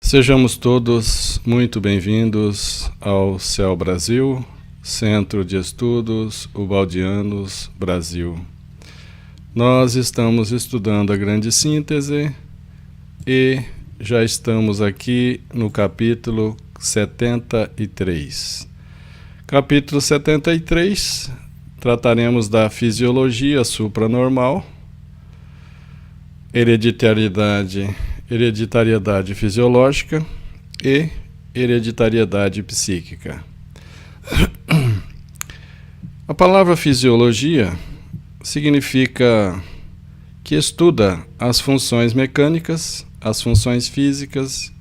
Sejamos todos muito bem-vindos ao CEL Brasil, Centro de Estudos Ubaldianos Brasil. Nós estamos estudando a Grande Síntese e já estamos aqui no capítulo 73. Capítulo 73, trataremos da fisiologia supranormal, hereditariedade fisiológica e hereditariedade psíquica. A palavra fisiologia significa que estuda as funções mecânicas, as funções físicas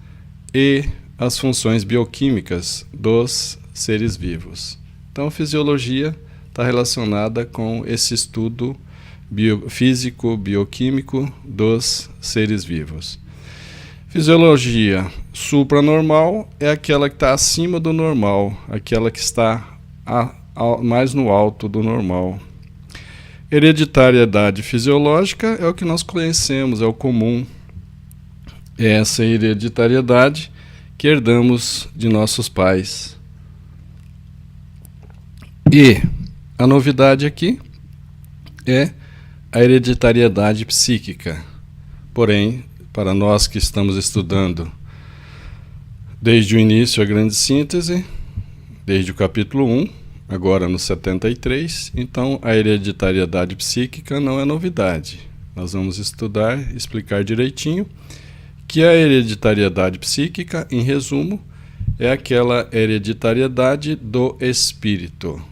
e as funções bioquímicas dos seres vivos. Então, fisiologia está relacionada com esse estudo físico, bioquímico dos seres vivos. Fisiologia supranormal é aquela que está acima do normal, aquela que está mais no alto do normal. Hereditariedade fisiológica é o que nós conhecemos, é o comum. É essa hereditariedade que herdamos de nossos pais. E a novidade aqui é a hereditariedade psíquica. Porém, para nós que estamos estudando desde o início a Grande Síntese, desde o capítulo 1, agora no 73, então a hereditariedade psíquica não é novidade. Nós vamos estudar, explicar direitinho que a hereditariedade psíquica, em resumo, é aquela hereditariedade do espírito.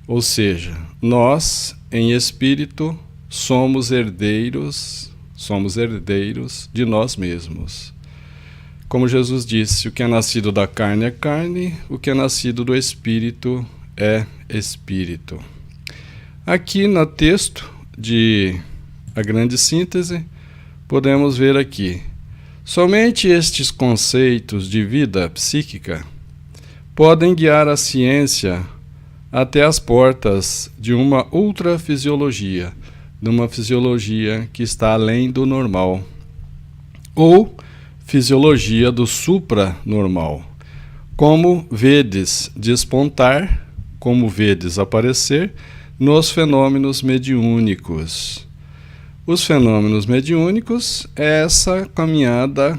Ou seja, nós, em espírito, somos herdeiros de nós mesmos. Como Jesus disse, o que é nascido da carne é carne, o que é nascido do espírito é espírito. Aqui no texto de A Grande Síntese, podemos ver aqui, somente estes conceitos de vida psíquica podem guiar a ciência até as portas de uma ultrafisiologia, de uma fisiologia que está além do normal, ou fisiologia do supranormal, como vedes despontar, como vedes aparecer nos fenômenos mediúnicos. Os fenômenos mediúnicos é essa caminhada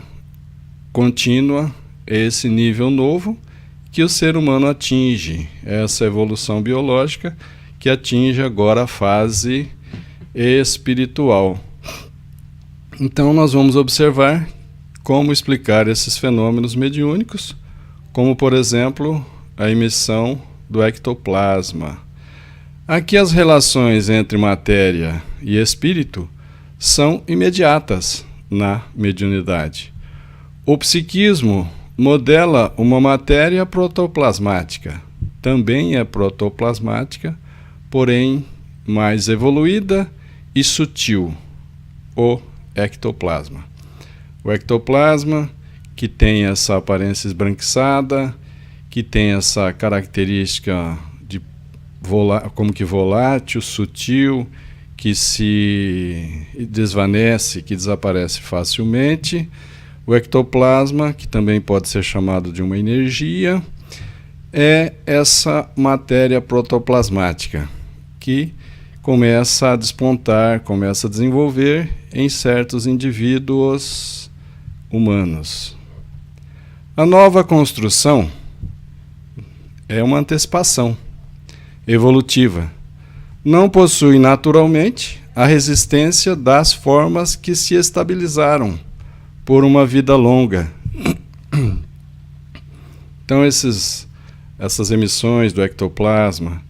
contínua, esse nível novo que o ser humano atinge, essa evolução biológica que atinge agora a fase espiritual. Então nós vamos observar como explicar esses fenômenos mediúnicos, como por exemplo a emissão do ectoplasma. Aqui as relações entre matéria e espírito são imediatas na mediunidade. O psiquismo modela uma matéria protoplasmática. Também é protoplasmática, porém mais evoluída e sutil, o ectoplasma. O ectoplasma, que tem essa aparência esbranquiçada, que tem essa característica de como que volátil, sutil, que se desvanece, que desaparece facilmente. O ectoplasma, que também pode ser chamado de uma energia, é essa matéria protoplasmática que começa a despontar, começa a desenvolver em certos indivíduos humanos. A nova construção é uma antecipação evolutiva. Não possui naturalmente a resistência das formas que se estabilizaram por uma vida longa. Então essas emissões do ectoplasma,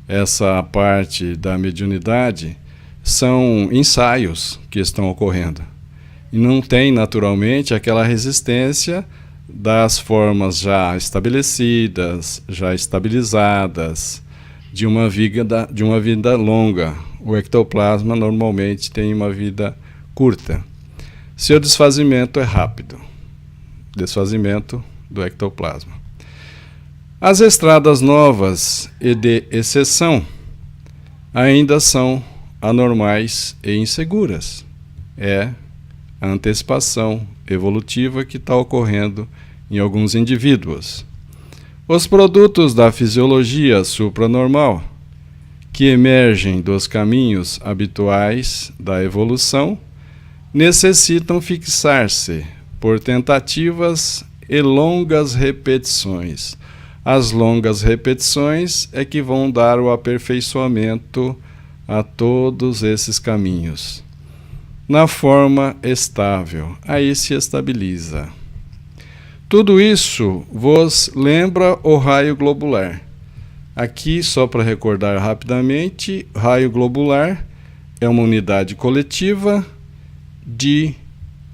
essa parte da mediunidade, são ensaios que estão ocorrendo. E não tem naturalmente aquela resistência das formas já estabelecidas, já estabilizadas, de uma vida longa. O ectoplasma normalmente tem uma vida curta. Seu desfazimento é rápido. Desfazimento do ectoplasma. As estradas novas e de exceção ainda são anormais e inseguras. É a antecipação evolutiva que está ocorrendo em alguns indivíduos. Os produtos da fisiologia supranormal, que emergem dos caminhos habituais da evolução, necessitam fixar-se por tentativas e longas repetições. As longas repetições é que vão dar o aperfeiçoamento a todos esses caminhos. Na forma estável, aí se estabiliza. Tudo isso vos lembra o raio globular. Aqui, só para recordar rapidamente, raio globular é uma unidade coletiva de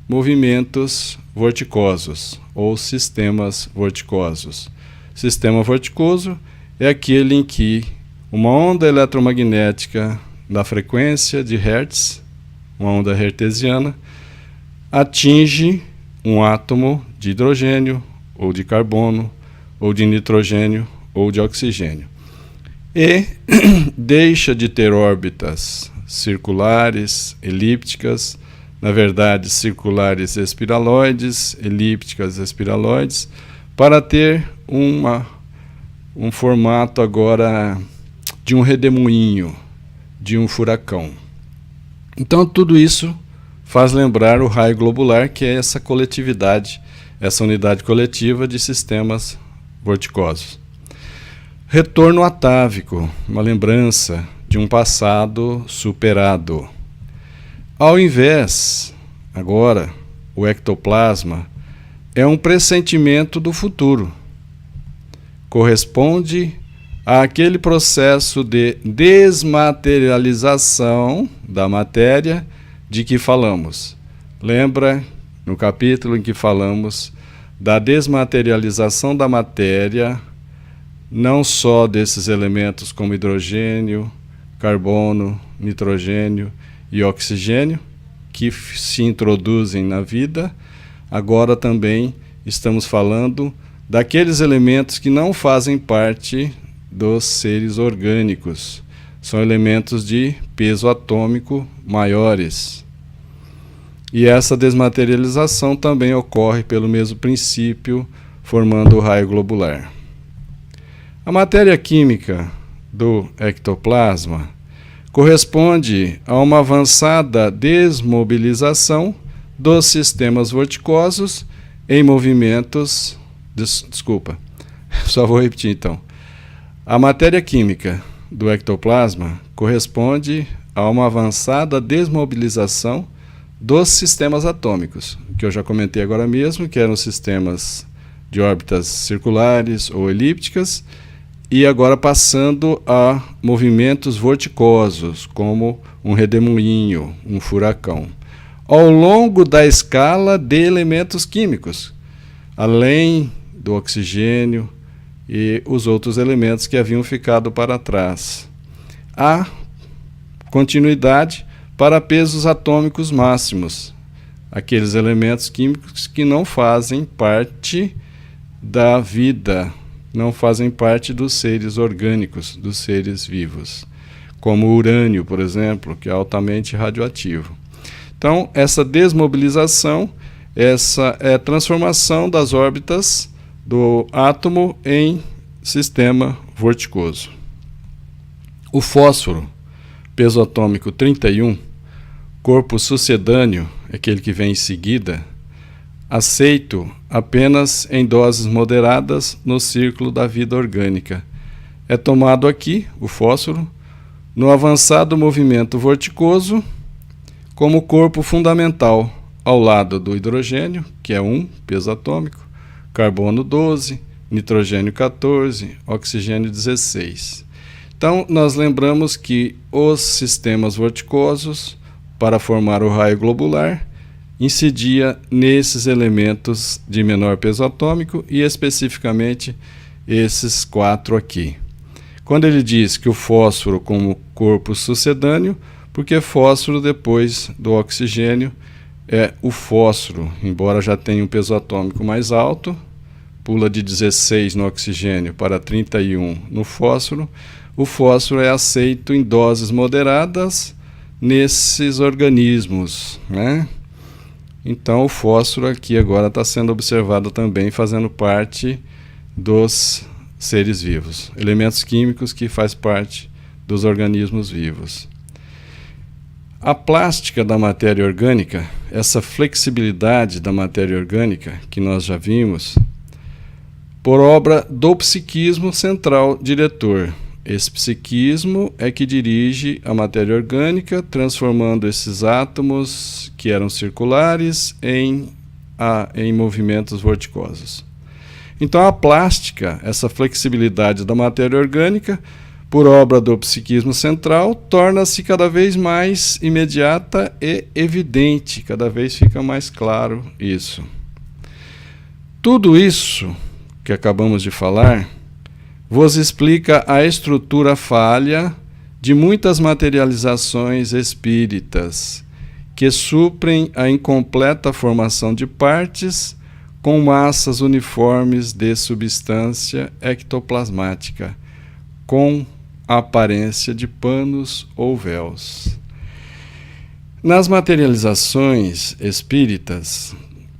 movimentos vorticosos ou sistemas vorticosos. Sistema vorticoso é aquele em que uma onda eletromagnética da frequência de Hertz, uma onda hertziana, atinge um átomo de hidrogênio, ou de carbono, ou de nitrogênio, ou de oxigênio. E deixa de ter órbitas circulares, elípticas, na verdade circulares espiraloides, elípticas espiraloides, para ter um formato agora de um redemoinho, de um furacão. Então tudo isso faz lembrar o raio globular, que é essa coletividade, essa unidade coletiva de sistemas vorticosos. Retorno atávico, uma lembrança de um passado superado. Ao invés, agora, o ectoplasma é um pressentimento do futuro. Corresponde àquele processo de desmaterialização da matéria de que falamos. Lembra no capítulo em que falamos da desmaterialização da matéria, não só desses elementos como hidrogênio, carbono, nitrogênio e oxigênio, que se introduzem na vida. Agora também estamos falando daqueles elementos que não fazem parte dos seres orgânicos. São elementos de peso atômico maiores. E essa desmaterialização também ocorre pelo mesmo princípio, formando o raio globular. A matéria química do ectoplasma corresponde a uma avançada desmobilização dos sistemas vorticosos em movimentos... Desculpa, só vou repetir então. A matéria química do ectoplasma corresponde a uma avançada desmobilização dos sistemas atômicos, que eu já comentei agora mesmo, que eram sistemas de órbitas circulares ou elípticas, e agora passando a movimentos vorticosos, como um redemoinho, um furacão, ao longo da escala de elementos químicos, além do oxigênio e os outros elementos que haviam ficado para trás. Há continuidade para pesos atômicos máximos, aqueles elementos químicos que não fazem parte da vida, não fazem parte dos seres orgânicos, dos seres vivos, como o urânio, por exemplo, que é altamente radioativo. Então, essa desmobilização, essa é a transformação das órbitas do átomo em sistema vorticoso. O fósforo, peso atômico 31, corpo sucedâneo, aquele que vem em seguida, aceito apenas em doses moderadas no círculo da vida orgânica. É tomado aqui, o fósforo, no avançado movimento vorticoso, como corpo fundamental, ao lado do hidrogênio, que é 1, peso atômico, carbono 12, nitrogênio 14, oxigênio 16. Então, nós lembramos que os sistemas vorticosos, para formar o raio globular, incidia nesses elementos de menor peso atômico e especificamente esses 4 aqui. Quando ele diz que o fósforo como corpo sucedâneo, porque fósforo depois do oxigênio é o fósforo, embora já tenha um peso atômico mais alto, pula de 16 no oxigênio para 31 no fósforo. O fósforo é aceito em doses moderadas nesses organismos, né? Então o fósforo aqui agora está sendo observado também, fazendo parte dos seres vivos, elementos químicos que faz parte dos organismos vivos. A plástica da matéria orgânica, essa flexibilidade da matéria orgânica que nós já vimos, por obra do psiquismo central diretor. Esse psiquismo é que dirige a matéria orgânica, transformando esses átomos que eram circulares em movimentos vorticosos. Então a plástica, essa flexibilidade da matéria orgânica, por obra do psiquismo central, torna-se cada vez mais imediata e evidente, cada vez fica mais claro isso. Tudo isso que acabamos de falar vos explica a estrutura falha de muitas materializações espíritas, que suprem a incompleta formação de partes com massas uniformes de substância ectoplasmática, com aparência de panos ou véus. Nas materializações espíritas,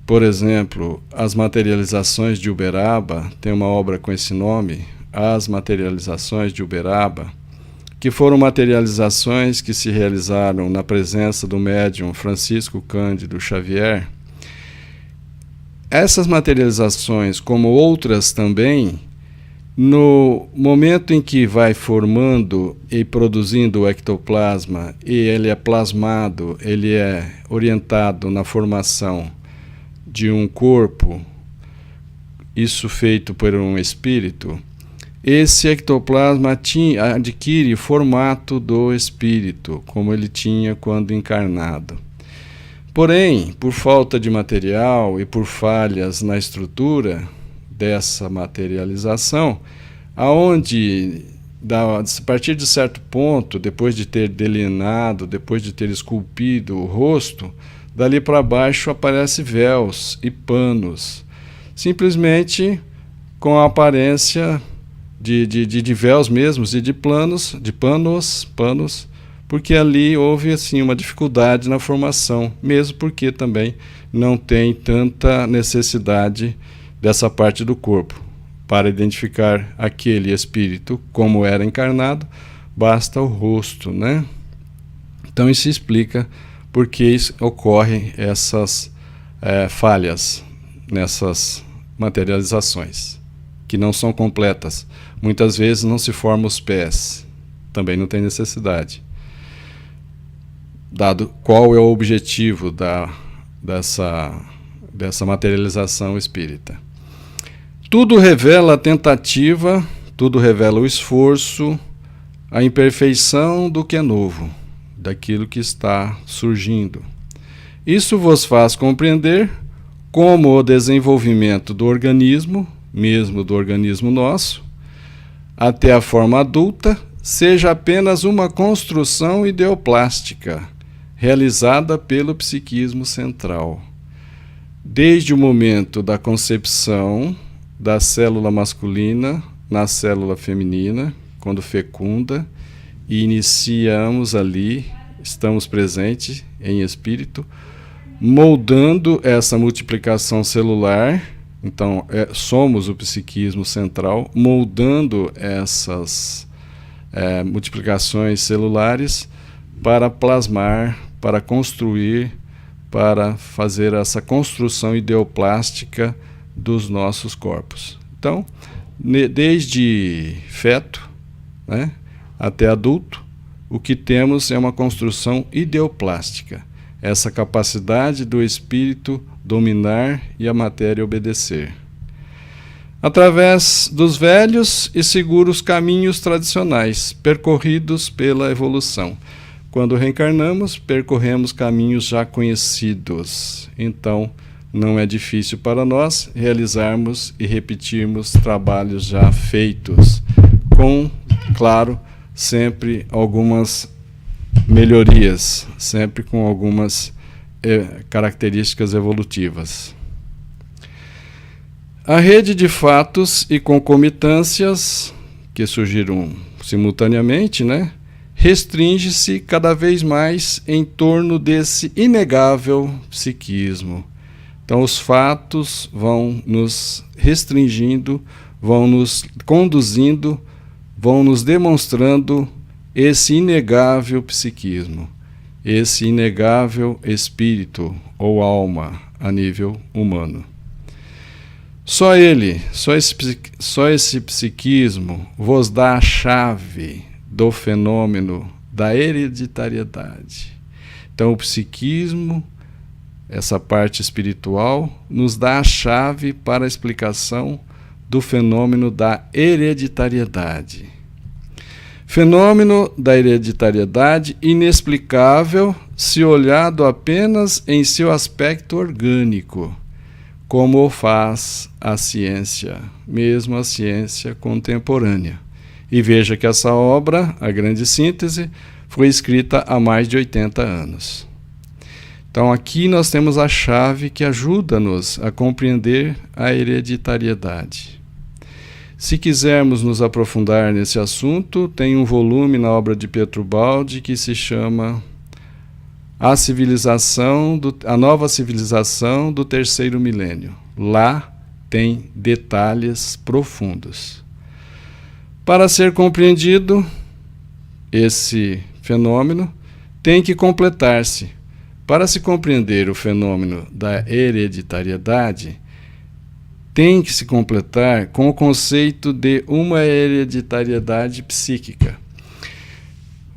por exemplo, as materializações de Uberaba, tem uma obra com esse nome, As Materializações de Uberaba, que foram materializações que se realizaram na presença do médium Francisco Cândido Xavier. Essas materializações, como outras também, no momento em que vai formando e produzindo o ectoplasma, e ele é plasmado, ele é orientado na formação de um corpo, isso feito por um espírito, esse ectoplasma adquire formato do espírito, como ele tinha quando encarnado. Porém, por falta de material e por falhas na estrutura dessa materialização, aonde a partir de certo ponto, depois de ter delineado, depois de ter esculpido o rosto, dali para baixo aparece véus e panos, simplesmente com a aparência de véus mesmos e de panos, porque ali houve assim uma dificuldade na formação, mesmo porque também não tem tanta necessidade dessa parte do corpo. Para identificar aquele espírito como era encarnado, basta o rosto, né? Então isso explica por que ocorrem essas falhas nessas materializações, que não são completas. Muitas vezes não se formam os pés, também não tem necessidade. Dado qual é o objetivo dessa materialização espírita. Tudo revela a tentativa, tudo revela o esforço, a imperfeição do que é novo, daquilo que está surgindo. Isso vos faz compreender como o desenvolvimento do organismo, mesmo do organismo nosso, até a forma adulta, seja apenas uma construção ideoplástica, realizada pelo psiquismo central. Desde o momento da concepção da célula masculina na célula feminina, quando fecunda, e iniciamos ali, estamos presentes em espírito, moldando essa multiplicação celular. Então, somos o psiquismo central, moldando essas multiplicações celulares para plasmar, para construir, para fazer essa construção ideoplástica dos nossos corpos. Então, desde feto, né, até adulto, o que temos é uma construção ideoplástica, essa capacidade do espírito dominar e a matéria obedecer. Através dos velhos e seguros caminhos tradicionais, percorridos pela evolução. Quando reencarnamos, percorremos caminhos já conhecidos. Então, não é difícil para nós realizarmos e repetirmos trabalhos já feitos, com, claro, sempre algumas melhorias, sempre com algumas características evolutivas. A rede de fatos e concomitâncias que surgiram simultaneamente, né, restringe-se cada vez mais em torno desse inegável psiquismo. Então, os fatos vão nos restringindo, vão nos conduzindo, vão nos demonstrando esse inegável psiquismo, esse inegável espírito ou alma a nível humano. Só ele, só esse psiquismo vos dá a chave do fenômeno da hereditariedade. Então, o psiquismo, essa parte espiritual, nos dá a chave para a explicação do fenômeno da hereditariedade. Fenômeno da hereditariedade inexplicável se olhado apenas em seu aspecto orgânico, como o faz a ciência, mesmo a ciência contemporânea. E veja que essa obra, A Grande Síntese, foi escrita há mais de 80 anos. Então aqui nós temos a chave que ajuda-nos a compreender a hereditariedade. Se quisermos nos aprofundar nesse assunto, tem um volume na obra de Pietro Baldi que se chama A Nova Civilização do Terceiro Milênio. Lá tem detalhes profundos. Para ser compreendido, esse fenômeno tem que completar-se. Para se compreender o fenômeno da hereditariedade, tem que se completar com o conceito de uma hereditariedade psíquica.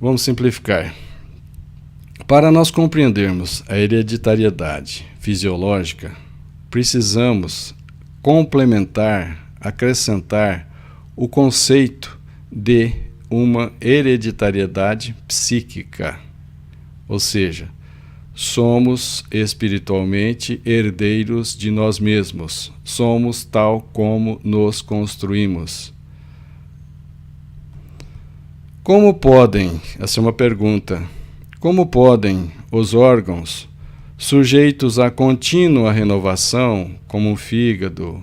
Vamos simplificar. Para nós compreendermos a hereditariedade fisiológica, precisamos complementar, acrescentar o conceito de uma hereditariedade psíquica. Ou seja, somos espiritualmente herdeiros de nós mesmos. Somos tal como nos construímos. Como podem, essa é uma pergunta, como podem os órgãos sujeitos a contínua renovação, como um fígado,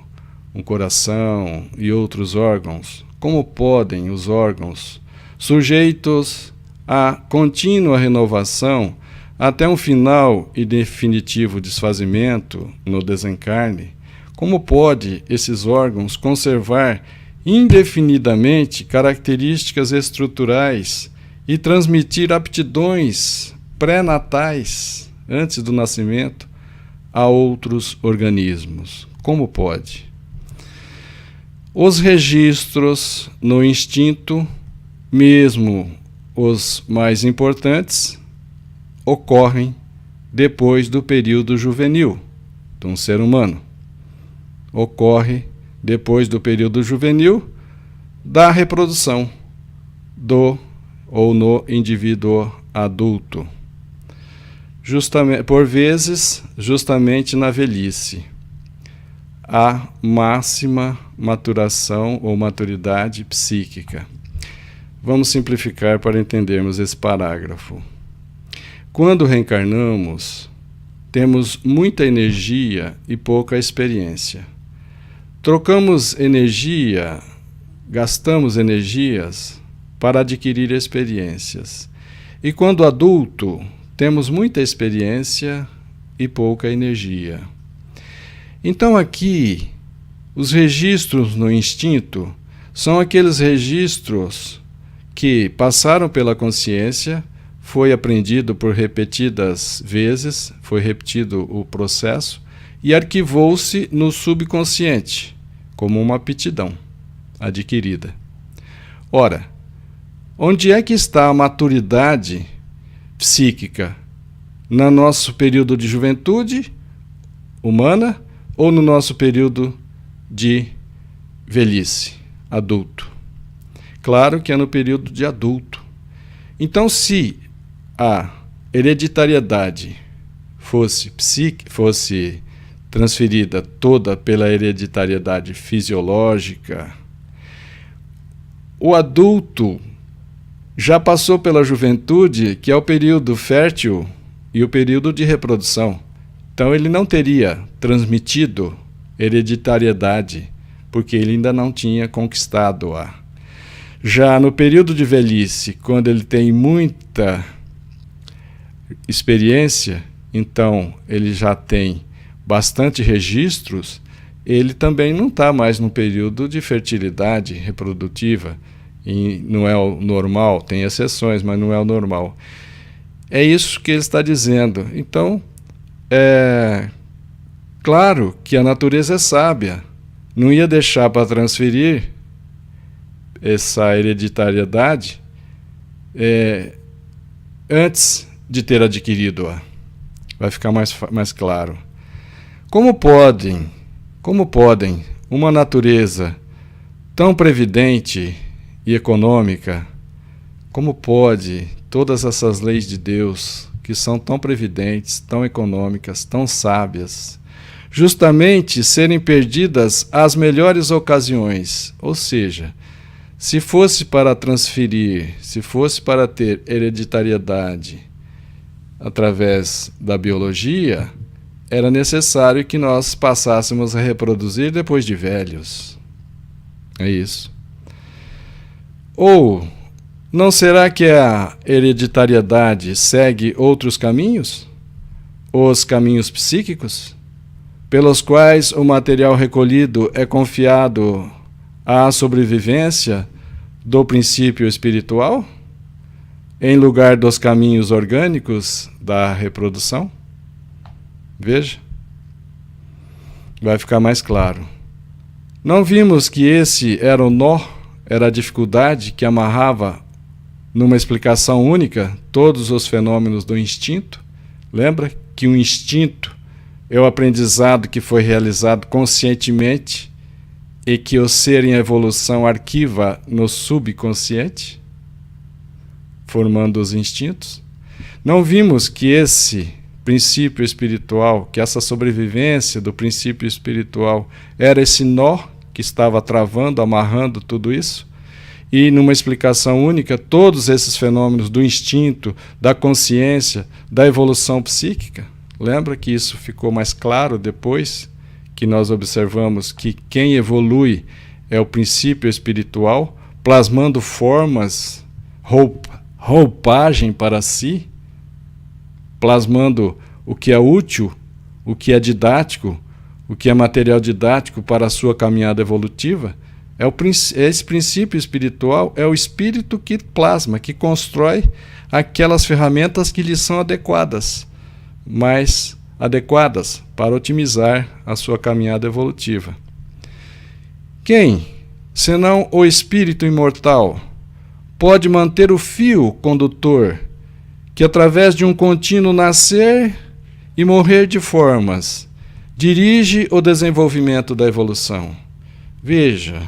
um coração e outros órgãos, como podem os órgãos sujeitos a contínua renovação até um final e definitivo desfazimento no desencarne, como pode esses órgãos conservar indefinidamente características estruturais e transmitir aptidões pré-natais, antes do nascimento, a outros organismos? Como pode? Os registros no instinto, mesmo os mais importantes, ocorrem depois do período juvenil de um ser humano. Ocorre depois do período juvenil da reprodução do ou no indivíduo adulto. Por vezes, justamente na velhice, a máxima maturação ou maturidade psíquica. Vamos simplificar para entendermos esse parágrafo. Quando reencarnamos, temos muita energia e pouca experiência. Trocamos energia, gastamos energias para adquirir experiências. E quando adulto, temos muita experiência e pouca energia. Então aqui, os registros no instinto são aqueles registros que passaram pela consciência, foi aprendido por repetidas vezes, foi repetido o processo e arquivou-se no subconsciente, como uma aptidão adquirida. Ora, onde é que está a maturidade psíquica? No nosso período de juventude humana ou no nosso período de velhice, adulto? Claro que é no período de adulto. Então, se a hereditariedade fosse transferida toda pela hereditariedade fisiológica, o adulto já passou pela juventude, que é o período fértil e o período de reprodução. Então ele não teria transmitido hereditariedade, porque ele ainda não tinha conquistado-a. Já no período de velhice, quando ele tem muita experiência, então ele já tem bastante registros, ele também não está mais no período de fertilidade reprodutiva, e não é o normal, tem exceções, mas não é o normal. É isso que ele está dizendo. Então, é claro que a natureza é sábia, não ia deixar para transferir essa hereditariedade antes de ter adquirido-a. Vai ficar mais claro. Como podem uma natureza tão previdente e econômica, como pode todas essas leis de Deus, que são tão previdentes, tão econômicas, tão sábias, justamente serem perdidas às melhores ocasiões? Ou seja, se fosse para transferir, se fosse para ter hereditariedade através da biologia, era necessário que nós passássemos a reproduzir depois de velhos. É isso. Ou não será que a hereditariedade segue outros caminhos? Os caminhos psíquicos, pelos quais o material recolhido é confiado à sobrevivência do princípio espiritual, em lugar dos caminhos orgânicos da reprodução? Veja, vai ficar mais claro. Não vimos que esse era o nó, era a dificuldade que amarrava numa explicação única todos os fenômenos do instinto? Lembra que o instinto é o aprendizado que foi realizado conscientemente e que o ser em evolução arquiva no subconsciente, formando os instintos? Não vimos que esse princípio espiritual, que essa sobrevivência do princípio espiritual era esse nó que estava travando, amarrando tudo isso? E numa explicação única, todos esses fenômenos do instinto, da consciência, da evolução psíquica? Lembra que isso ficou mais claro depois que nós observamos que quem evolui é o princípio espiritual, plasmando formas, roupagem para si, plasmando o que é útil, o que é didático, o que é material didático para a sua caminhada evolutiva? Esse princípio espiritual é o espírito que plasma, que constrói aquelas ferramentas que lhe são adequadas, mais adequadas para otimizar a sua caminhada evolutiva. Quem, senão o espírito imortal, pode manter o fio condutor que, através de um contínuo nascer e morrer de formas, dirige o desenvolvimento da evolução? Veja,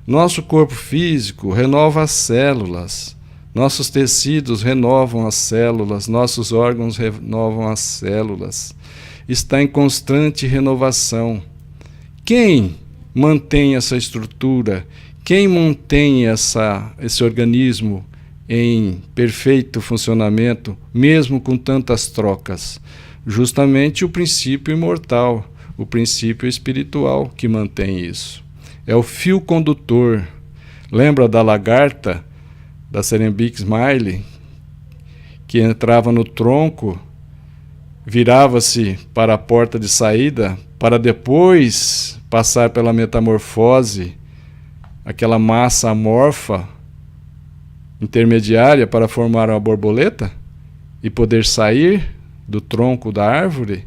nosso corpo físico renova as células, nossos tecidos renovam as células, nossos órgãos renovam as células. Está em constante renovação. Quem mantém essa estrutura? Quem mantém esse organismo em perfeito funcionamento, mesmo com tantas trocas? Justamente o princípio imortal, o princípio espiritual que mantém isso. É o fio condutor. Lembra da lagarta, da Serenbic Smiley, que entrava no tronco, virava-se para a porta de saída, para depois passar pela metamorfose, aquela massa amorfa intermediária para formar uma borboleta e poder sair do tronco da árvore?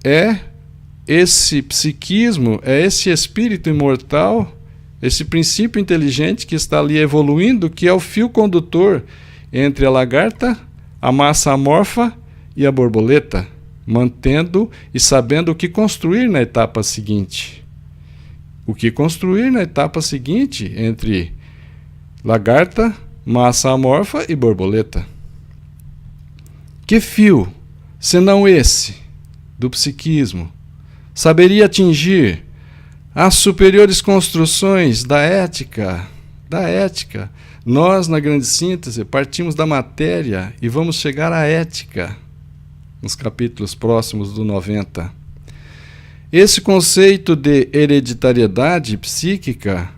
É esse psiquismo, é esse espírito imortal, esse princípio inteligente que está ali evoluindo, que é o fio condutor entre a lagarta, a massa amorfa e a borboleta, mantendo e sabendo o que construir na etapa seguinte. O que construir na etapa seguinte entre lagarta, massa amorfa e borboleta? Que fio, senão esse, do psiquismo, saberia atingir as superiores construções da ética? Nós, na grande síntese, partimos da matéria e vamos chegar à ética, nos capítulos próximos do 90. Esse conceito de hereditariedade psíquica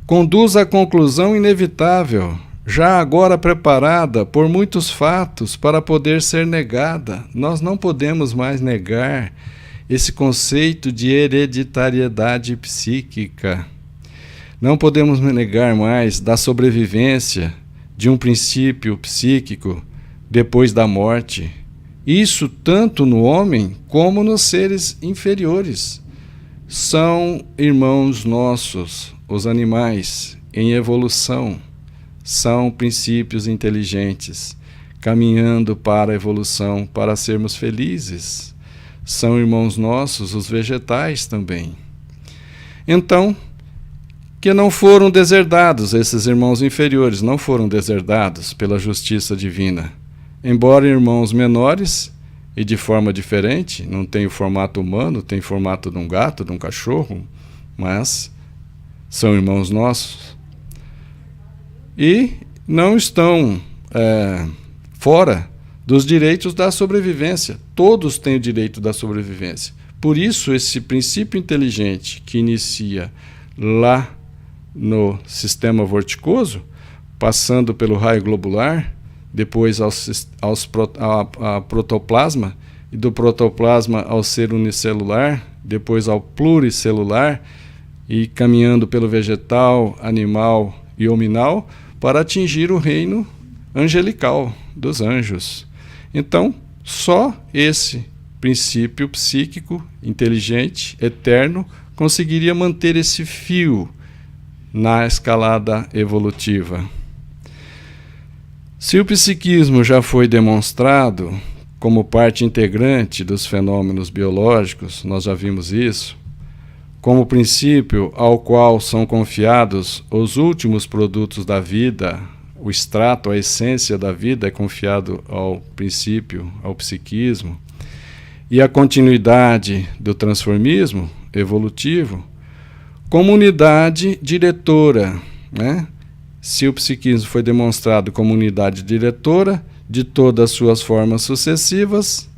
conduz à conclusão inevitável, já agora preparada por muitos fatos para poder ser negada. Nós não podemos mais negar esse conceito de hereditariedade psíquica. Não podemos negar mais da sobrevivência de um princípio psíquico depois da morte. Isso tanto no homem como nos seres inferiores. São irmãos nossos, os animais, em evolução. São princípios inteligentes, caminhando para a evolução, para sermos felizes. São irmãos nossos, os vegetais também. Então, que não foram deserdados, esses irmãos inferiores não foram deserdados pela justiça divina. Embora irmãos menores e de forma diferente, não tem o formato humano, tem o formato de um gato, de um cachorro, mas são irmãos nossos. E não estão fora dos direitos da sobrevivência. Todos têm o direito da sobrevivência. Por isso, esse princípio inteligente que inicia lá no sistema vorticoso, passando pelo raio globular, depois ao protoplasma, e do protoplasma ao ser unicelular, depois ao pluricelular, e caminhando pelo vegetal, animal e hominal, para atingir o reino angelical dos anjos. Então, só esse princípio psíquico, inteligente, eterno, conseguiria manter esse fio na escalada evolutiva. Se o psiquismo já foi demonstrado como parte integrante dos fenômenos biológicos, nós já vimos isso, como princípio ao qual são confiados os últimos produtos da vida, o extrato, a essência da vida é confiado ao princípio, ao psiquismo, e a continuidade do transformismo evolutivo, como unidade diretora, né? Se o psiquismo foi demonstrado como unidade diretora de todas as suas formas sucessivas,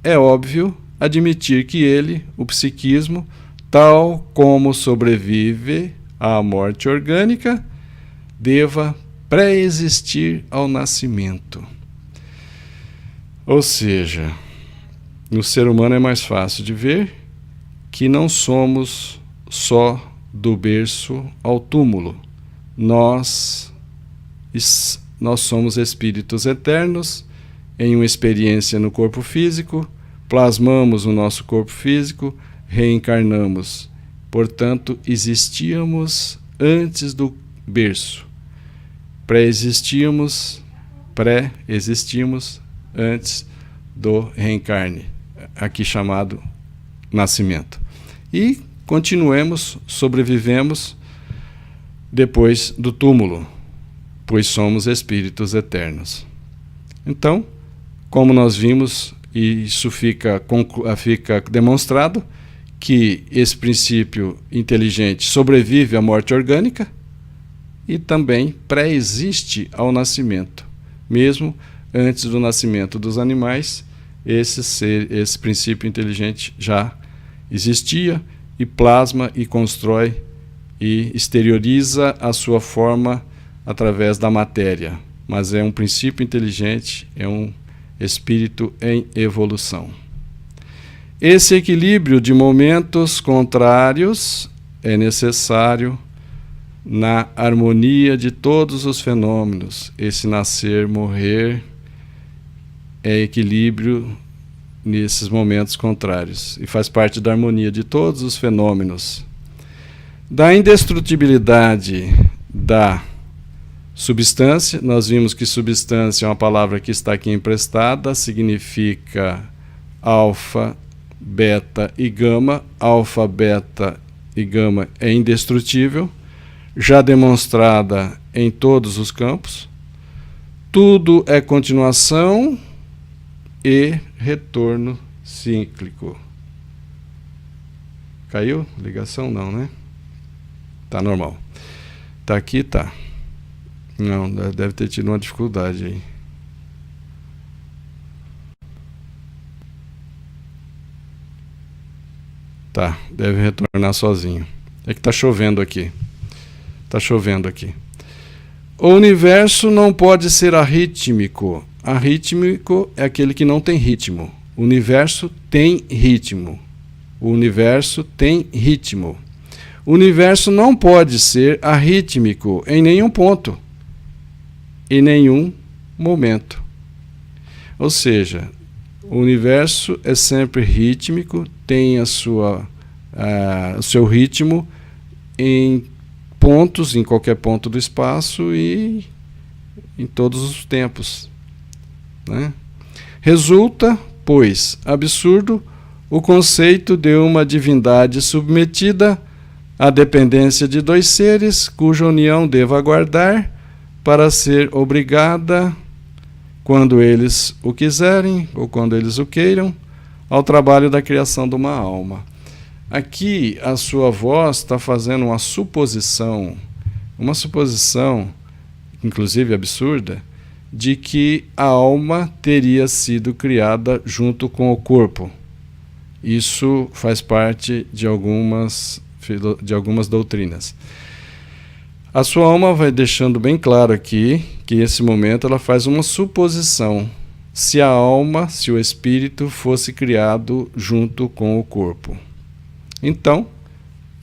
é óbvio admitir que ele, o psiquismo, tal como sobrevive à morte orgânica, deva pré-existir ao nascimento. Ou seja, no ser humano é mais fácil de ver que não somos só do berço ao túmulo. Nós somos espíritos eternos em uma experiência no corpo físico, plasmamos o nosso corpo físico, reencarnamos. Portanto, existíamos antes do berço. Pré-existimos antes do reencarne, aqui chamado nascimento. E sobrevivemos depois do túmulo, pois somos espíritos eternos. Então, como nós vimos, e isso fica demonstrado, que esse princípio inteligente sobrevive à morte orgânica e também pré-existe ao nascimento. Mesmo antes do nascimento dos animais, esse princípio inteligente já existia e plasma e constrói e exterioriza a sua forma através da matéria. Mas é um princípio inteligente, é um espírito em evolução. Esse equilíbrio de momentos contrários é necessário na harmonia de todos os fenômenos. Esse nascer, morrer é equilíbrio nesses momentos contrários e faz parte da harmonia de todos os fenômenos. Da indestrutibilidade da substância, nós vimos que substância é uma palavra que está aqui emprestada, significa alfa, beta e gama. Alfa, beta e gama é indestrutível, já demonstrada em todos os campos. Tudo é continuação e retorno cíclico. Caiu? Ligação não, né? Tá normal. Tá aqui, tá. Não, deve ter tido uma dificuldade aí. Tá, deve retornar sozinho. É que tá chovendo aqui. Está chovendo aqui. O universo não pode ser arrítmico. Arrítmico é aquele que não tem ritmo. O universo tem ritmo. O universo tem ritmo. O universo não pode ser arrítmico em nenhum ponto, em nenhum momento. Ou seja, o universo é sempre rítmico, tem o seu ritmo em pontos, em qualquer ponto do espaço e em todos os tempos, né? Resulta, pois, absurdo o conceito de uma divindade submetida à dependência de dois seres, cuja união deva aguardar para ser obrigada, quando eles o quiserem ou quando eles o queiram, ao trabalho da criação de uma alma. Aqui a sua voz está fazendo uma suposição, inclusive absurda, de que a alma teria sido criada junto com o corpo. Isso faz parte de algumas doutrinas. A sua alma vai deixando bem claro aqui que nesse momento ela faz uma suposição. Se a alma, se o espírito fosse criado junto com o corpo. Então,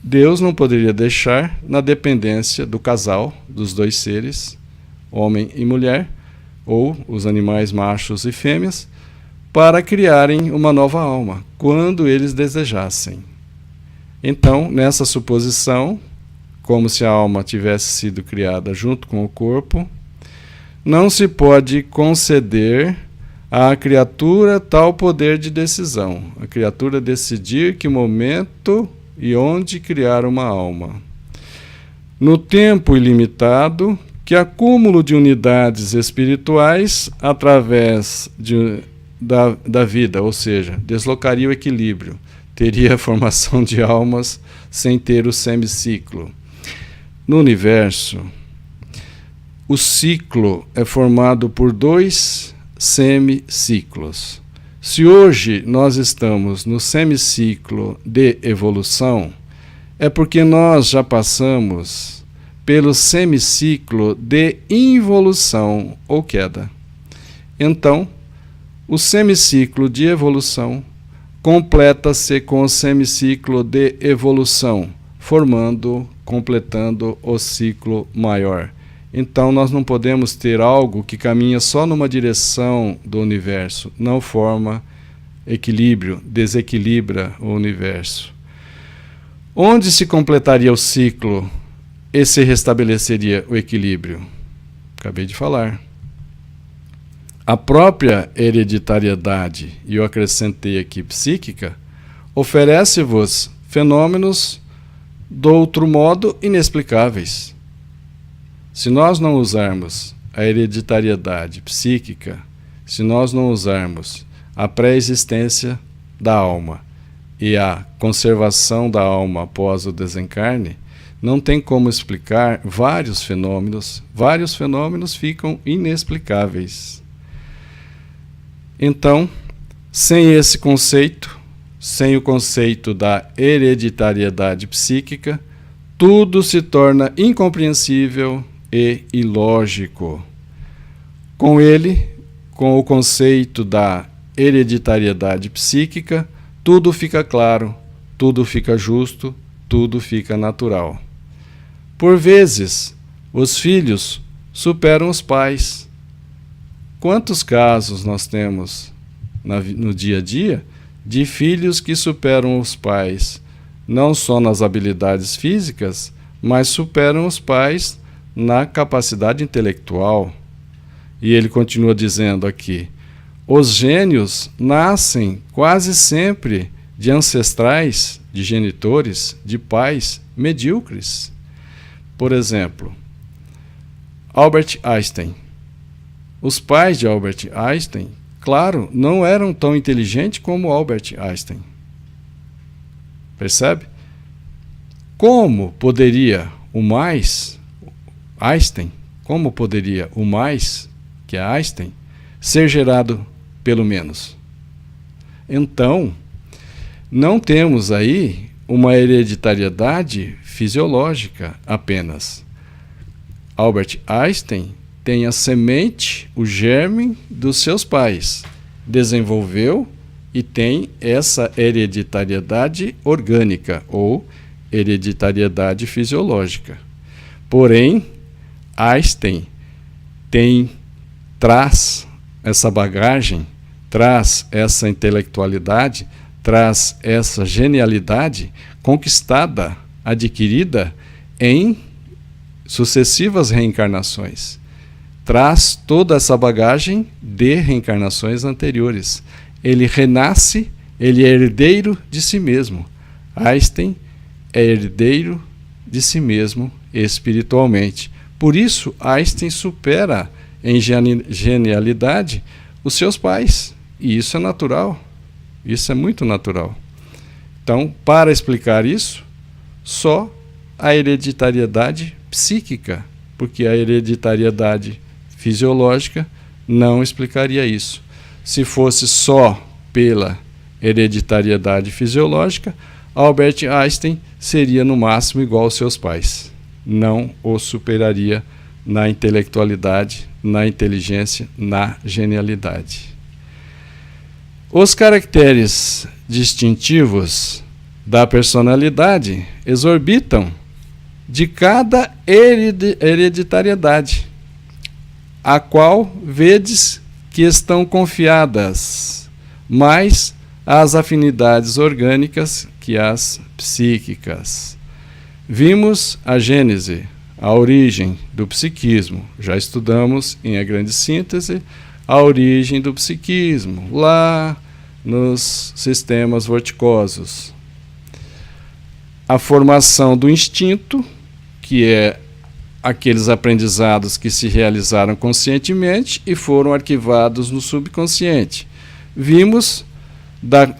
Deus não poderia deixar na dependência do casal, dos dois seres, homem e mulher, ou os animais machos e fêmeas, para criarem uma nova alma, quando eles desejassem. Então, nessa suposição, como se a alma tivesse sido criada junto com o corpo, não se pode conceder à criatura tal poder de decisão, a criatura decidir que momento e onde criar uma alma. No tempo ilimitado, que acúmulo de unidades espirituais através da vida, ou seja, deslocaria o equilíbrio, teria a formação de almas sem ter o semiciclo. No universo, o ciclo é formado por 2 semiciclos. Se hoje nós estamos no semiciclo de evolução, é porque nós já passamos pelo semiciclo de involução ou queda. Então, o semiciclo de evolução completa-se com o semiciclo de evolução, completando o ciclo maior. Então nós não podemos ter algo que caminha só numa direção do universo, não forma equilíbrio, desequilibra o universo. Onde se completaria o ciclo e se restabeleceria o equilíbrio? Acabei de falar. A própria hereditariedade, e eu acrescentei aqui psíquica, oferece-vos fenômenos do outro modo inexplicáveis. Se nós não usarmos a hereditariedade psíquica, se nós não usarmos a pré-existência da alma e a conservação da alma após o desencarne, não tem como explicar vários fenômenos ficam inexplicáveis. Então, sem esse conceito, sem o conceito da hereditariedade psíquica, tudo se torna incompreensível e ilógico. Com ele, com o conceito da hereditariedade psíquica, tudo fica claro, tudo fica justo, tudo fica natural. Por vezes, os filhos superam os pais. Quantos casos nós temos no dia a dia de filhos que superam os pais, não só nas habilidades físicas, mas superam os pais na capacidade intelectual? E ele continua dizendo aqui: os gênios nascem quase sempre de ancestrais, de genitores, de pais medíocres. Por exemplo, Albert Einstein. Os pais de Albert Einstein, claro, não eram tão inteligentes como Albert Einstein. Percebe? Como poderia o mais, Einstein, como poderia o mais, que é Einstein, ser gerado pelo menos? Então, não temos aí uma hereditariedade fisiológica apenas. Albert Einstein tem a semente, o germe dos seus pais. Desenvolveu e tem essa hereditariedade orgânica ou hereditariedade fisiológica. Porém, Einstein traz essa bagagem, traz essa intelectualidade, traz essa genialidade conquistada, adquirida em sucessivas reencarnações. Traz toda essa bagagem de reencarnações anteriores. Ele renasce, ele é herdeiro de si mesmo. Einstein é herdeiro de si mesmo espiritualmente. Por isso, Einstein supera em genialidade os seus pais. E isso é natural. Isso é muito natural. Então, para explicar isso, só a hereditariedade psíquica, porque a hereditariedade fisiológica não explicaria isso. Se fosse só pela hereditariedade fisiológica, Albert Einstein seria no máximo igual aos seus pais. Não o superaria na intelectualidade, na inteligência, na genialidade. Os caracteres distintivos da personalidade exorbitam de cada hereditariedade, a qual vedes que estão confiadas mais às afinidades orgânicas que às psíquicas. Vimos a gênese, a origem do psiquismo. Já estudamos em A Grande Síntese a origem do psiquismo, lá nos sistemas vorticosos. A formação do instinto, que é aqueles aprendizados que se realizaram conscientemente e foram arquivados no subconsciente. Vimos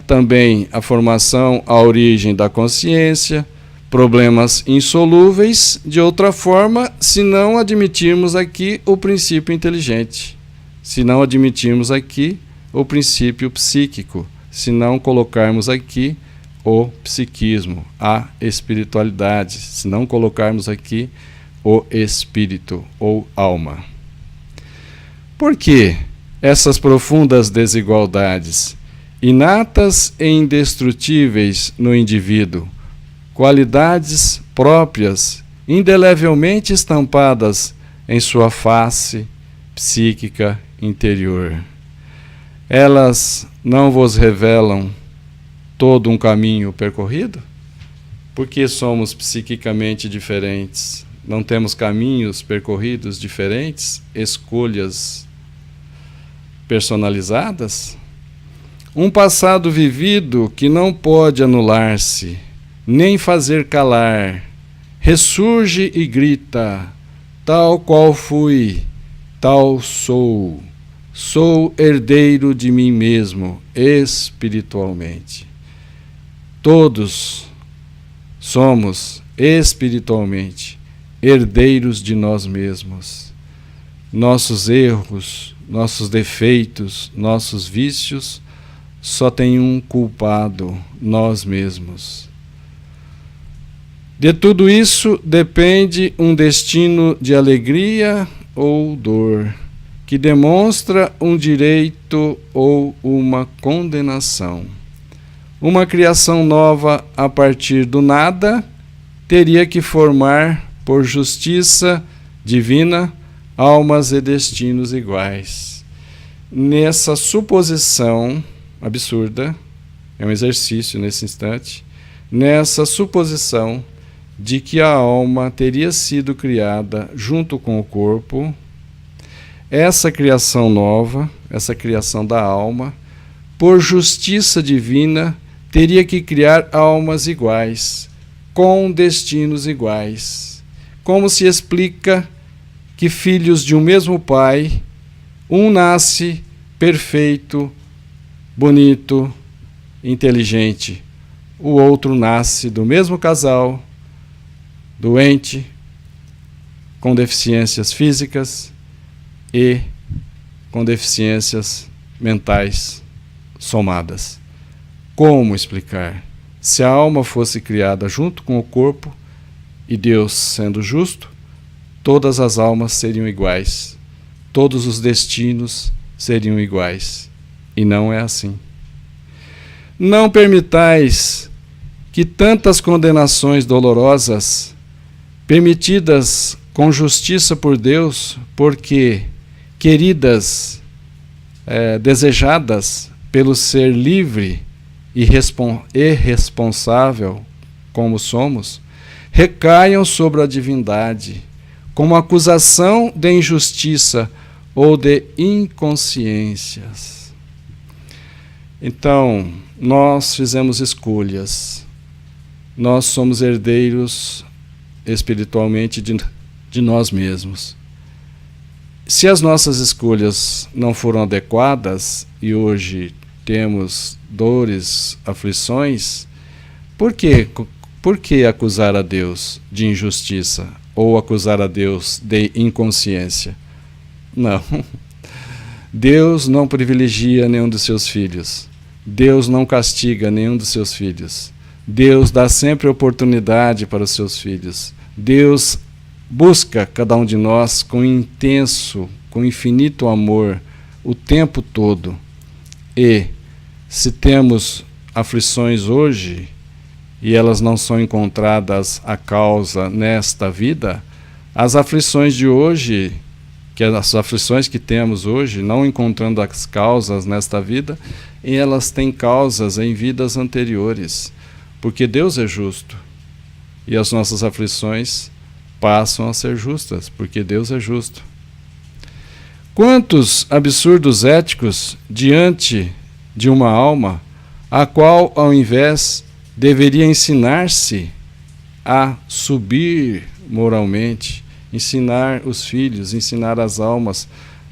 também a formação, a origem da consciência, problemas insolúveis de outra forma, se não admitirmos aqui o princípio inteligente, se não admitirmos aqui o princípio psíquico, se não colocarmos aqui o psiquismo, a espiritualidade, se não colocarmos aqui o espírito ou alma. Por que essas profundas desigualdades, inatas e indestrutíveis no indivíduo, qualidades próprias, indelevelmente estampadas em sua face psíquica interior? Elas não vos revelam todo um caminho percorrido? Porque somos psiquicamente diferentes, não temos caminhos percorridos diferentes, escolhas personalizadas? Um passado vivido que não pode anular-se, nem fazer calar, ressurge e grita: tal qual fui, tal sou, sou herdeiro de mim mesmo, espiritualmente. Todos somos espiritualmente herdeiros de nós mesmos. Nossos erros, nossos defeitos, nossos vícios só têm um culpado: nós mesmos. De tudo isso depende um destino de alegria ou dor, que demonstra um direito ou uma condenação. Uma criação nova a partir do nada teria que formar, por justiça divina, almas e destinos iguais. Nessa suposição absurda, é um exercício nesse instante, nessa suposição de que a alma teria sido criada junto com o corpo, essa criação nova, essa criação da alma, por justiça divina, teria que criar almas iguais, com destinos iguais. Como se explica que filhos de um mesmo pai, um nasce perfeito, bonito, inteligente, o outro nasce do mesmo casal, doente, com deficiências físicas e com deficiências mentais somadas? Como explicar? Se a alma fosse criada junto com o corpo, e Deus, sendo justo, todas as almas seriam iguais, todos os destinos seriam iguais. E não é assim. Não permitais que tantas condenações dolorosas, permitidas com justiça por Deus, porque queridas, desejadas pelo ser livre e responsável como somos, recaiam sobre a divindade como acusação de injustiça ou de inconsciências. Então, nós fizemos escolhas. Nós somos herdeiros espiritualmente de nós mesmos. Se as nossas escolhas não foram adequadas e hoje temos dores, aflições, por que acusar a Deus de injustiça ou acusar a Deus de inconsciência? Não. Deus não privilegia nenhum dos seus filhos. Deus não castiga nenhum dos seus filhos. Deus dá sempre oportunidade para os seus filhos. Deus busca cada um de nós com intenso, com infinito amor o tempo todo. E se temos aflições hoje e elas não são encontradas a causa nesta vida, as aflições de hoje, as aflições que temos hoje, não encontrando as causas nesta vida, e elas têm causas em vidas anteriores, porque Deus é justo, e as nossas aflições passam a ser justas, porque Deus é justo. Quantos absurdos éticos diante de uma alma, a qual, ao invés, deveria ensinar-se a subir moralmente, ensinar os filhos, ensinar as almas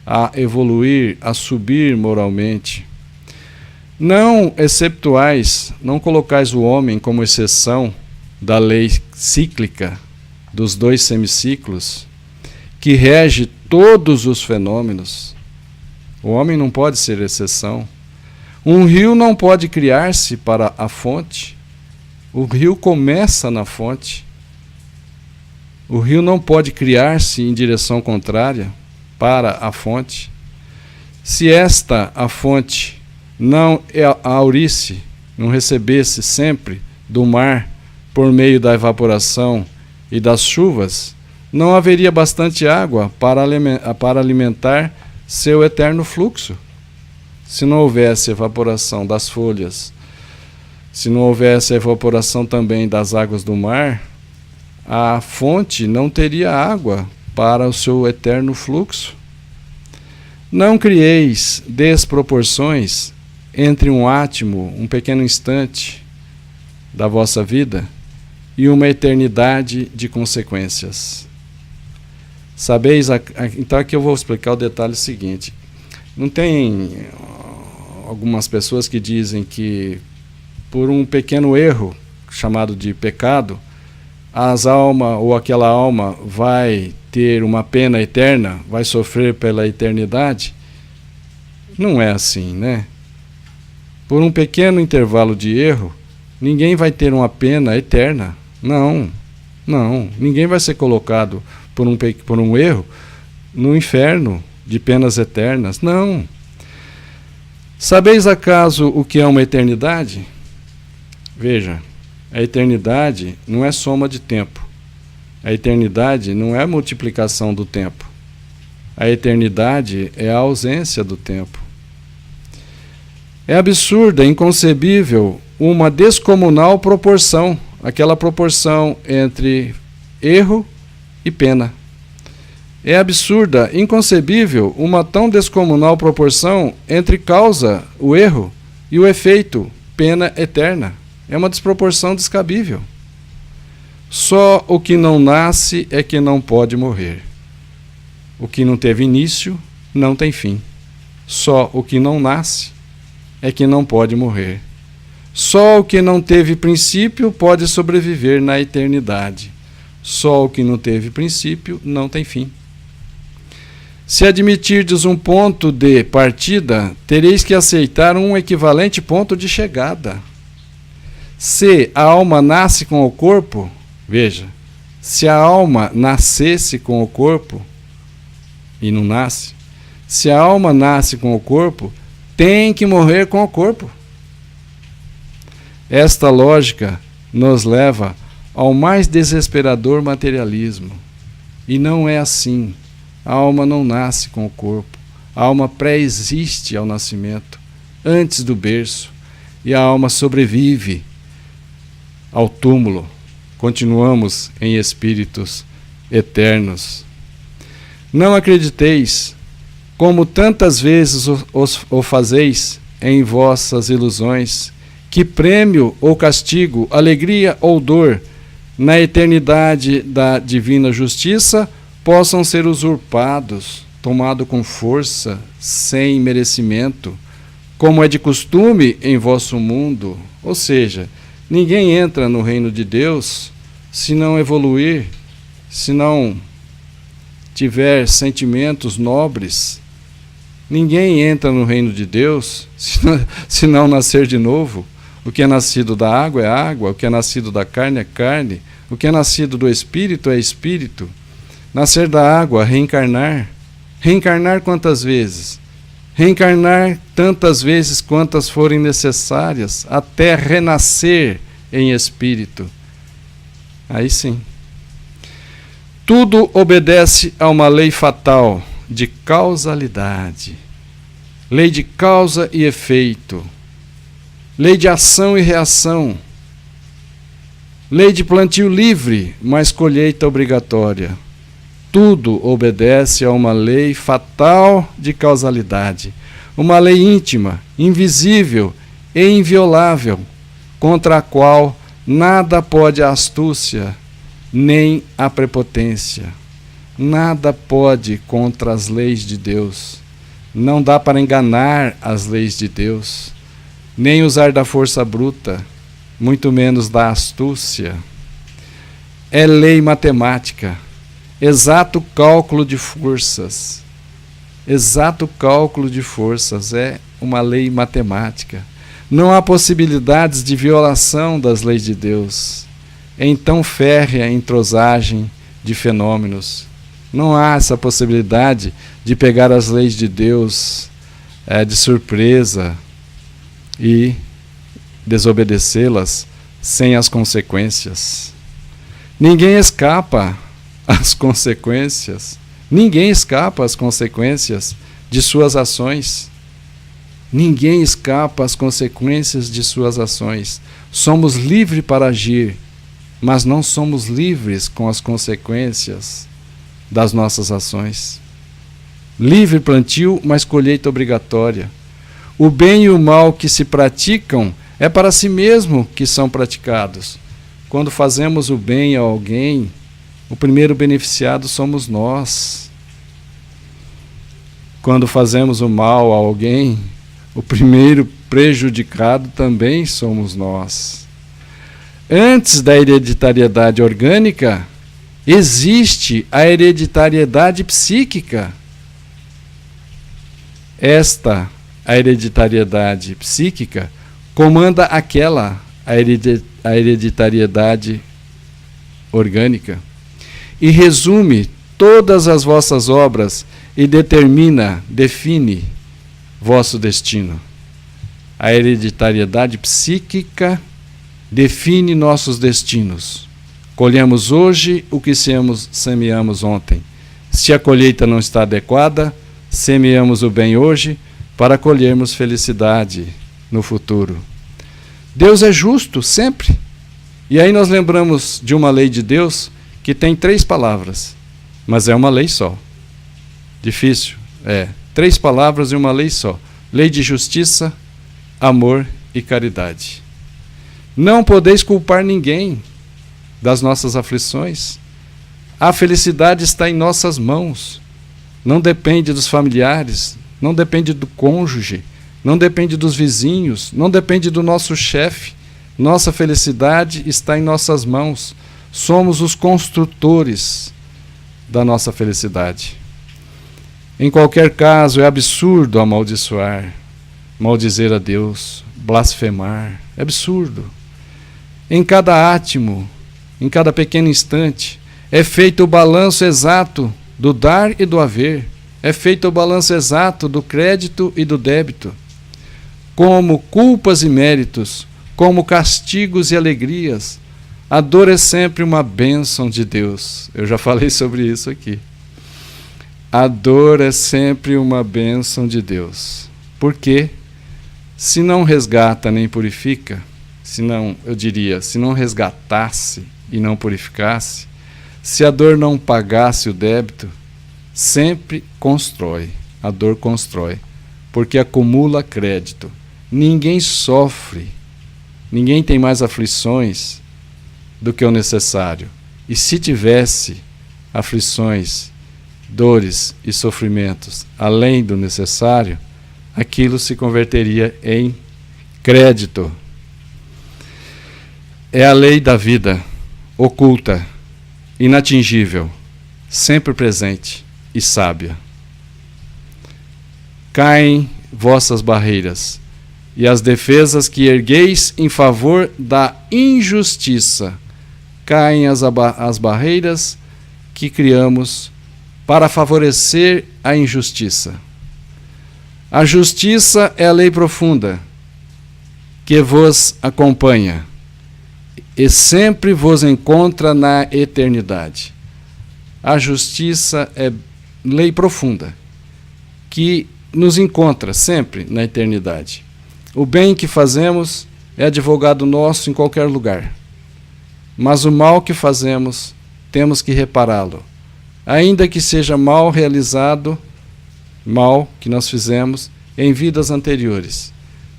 a evoluir, a subir moralmente. Não exceptuais, não colocais o homem como exceção da lei cíclica dos 2 semiciclos, que rege todos os fenômenos. O homem não pode ser exceção. Um rio não pode criar-se para a fonte. O rio começa na fonte. O rio não pode criar-se em direção contrária para a fonte. Se a fonte, não aurisse, não recebesse sempre do mar por meio da evaporação e das chuvas, não haveria bastante água para alimentar seu eterno fluxo. Se não houvesse evaporação das folhas, se não houvesse evaporação também das águas do mar, a fonte não teria água para o seu eterno fluxo. Não crieis desproporções entre um átimo, um pequeno instante da vossa vida, e uma eternidade de consequências. Sabeis, então aqui eu vou explicar o detalhe seguinte. Não tem algumas pessoas que dizem que por um pequeno erro, chamado de pecado, as almas ou aquela alma vai ter uma pena eterna, vai sofrer pela eternidade? Não é assim, né? Por um pequeno intervalo de erro, ninguém vai ter uma pena eterna. Não. Ninguém vai ser colocado por um erro no inferno de penas eternas. Não. Sabeis acaso o que é uma eternidade? Veja, a eternidade não é soma de tempo. A eternidade não é multiplicação do tempo. A eternidade é a ausência do tempo. É absurda, inconcebível, uma descomunal proporção, aquela proporção entre erro e pena. É absurda, inconcebível, uma tão descomunal proporção entre causa, o erro, e o efeito, pena eterna. É uma desproporção descabível. Só o que não nasce é que não pode morrer. O que não teve início não tem fim. Só o que não nasce é que não pode morrer. Só o que não teve princípio pode sobreviver na eternidade. Só o que não teve princípio não tem fim. Se admitirdes um ponto de partida, tereis que aceitar um equivalente ponto de chegada. Se a alma nasce com o corpo, veja, Se a alma nascesse com o corpo, e não nasce, se a alma nasce com o corpo, tem que morrer com o corpo. Esta lógica nos leva ao mais desesperador materialismo. E não é assim. A alma não nasce com o corpo. A alma pré-existe ao nascimento, antes do berço, e a alma sobrevive ao túmulo. Continuamos em espíritos eternos. Não acrediteis, como tantas vezes o fazeis em vossas ilusões, que prêmio ou castigo, alegria ou dor, na eternidade da divina justiça, possam ser usurpados, tomado com força, sem merecimento, como é de costume em vosso mundo. Ou seja, ninguém entra no reino de Deus se não evoluir, se não tiver sentimentos nobres. Ninguém entra no reino de Deus se não nascer de novo. O que é nascido da água é água, o que é nascido da carne é carne, o que é nascido do espírito é espírito. Nascer da água, reencarnar. Reencarnar quantas vezes? Reencarnar tantas vezes quantas forem necessárias, até renascer em espírito. Aí sim. Tudo obedece a uma lei fatal de causalidade. Lei de causa e efeito. Lei de ação e reação. Lei de plantio livre, mas colheita obrigatória. Tudo obedece a uma lei fatal de causalidade. Uma lei íntima, invisível e inviolável, contra a qual nada pode a astúcia, nem a prepotência. Nada pode contra as leis de Deus. Não dá para enganar as leis de Deus, nem usar da força bruta, muito menos da astúcia. É lei matemática, exato cálculo de forças. Exato cálculo de forças é uma lei matemática. Não há possibilidades de violação das leis de Deus em tão férrea entrosagem de fenômenos. Não há essa possibilidade de pegar as leis de Deus de surpresa e desobedecê-las sem as consequências. Ninguém escapa às consequências. Ninguém escapa às consequências de suas ações. Ninguém escapa às consequências de suas ações. Somos livres para agir, mas não somos livres com as consequências das nossas ações. Livre plantio, mas colheita obrigatória. O bem e o mal que se praticam é para si mesmo que são praticados. Quando fazemos o bem a alguém, o primeiro beneficiado somos nós. Quando fazemos o mal a alguém, o primeiro prejudicado também somos nós. Antes da hereditariedade orgânica, existe a hereditariedade psíquica. A hereditariedade psíquica, comanda aquela, a hereditariedade orgânica, e resume todas as vossas obras e define vosso destino. A hereditariedade psíquica define nossos destinos. Colhemos hoje o que semeamos ontem. Se a colheita não está adequada, semeamos o bem hoje para colhermos felicidade no futuro. Deus é justo sempre. E aí nós lembramos de uma lei de Deus que tem 3 palavras, mas é uma lei só. Difícil, 3 palavras e uma lei só. Lei de justiça, amor e caridade. Não podeis culpar ninguém das nossas aflições. A felicidade está em nossas mãos. Não depende dos familiares, não depende do cônjuge, não depende dos vizinhos, não depende do nosso chefe. Nossa felicidade está em nossas mãos. Somos os construtores da nossa felicidade. Em qualquer caso, é absurdo amaldiçoar, maldizer a Deus, blasfemar. É absurdo. Em cada átimo, em cada pequeno instante, É feito o balanço exato do dar e do haver. É feito o balanço exato do crédito e do débito. Como culpas e méritos, como castigos e alegrias. A dor é sempre uma bênção de Deus. Eu já falei sobre isso aqui. A dor é sempre uma bênção de Deus. Por quê? Se não resgata nem purifica, se não resgatasse e não purificasse, se a dor não pagasse o débito, sempre constrói. A dor constrói, porque acumula crédito. Ninguém sofre, ninguém tem mais aflições do que o necessário. E se tivesse aflições, dores e sofrimentos além do necessário, aquilo se converteria em crédito. É a lei da vida, oculta, inatingível, sempre presente e sábia. Caem vossas barreiras, e as defesas que ergueis em favor da injustiça, caem as barreiras que criamos para favorecer a injustiça. A justiça é a lei profunda que vos acompanha e sempre vos encontra na eternidade. A justiça é lei profunda que nos encontra sempre na eternidade. O bem que fazemos é advogado nosso em qualquer lugar, mas o mal que fazemos temos que repará-lo, ainda que seja mal realizado, mal que nós fizemos em vidas anteriores.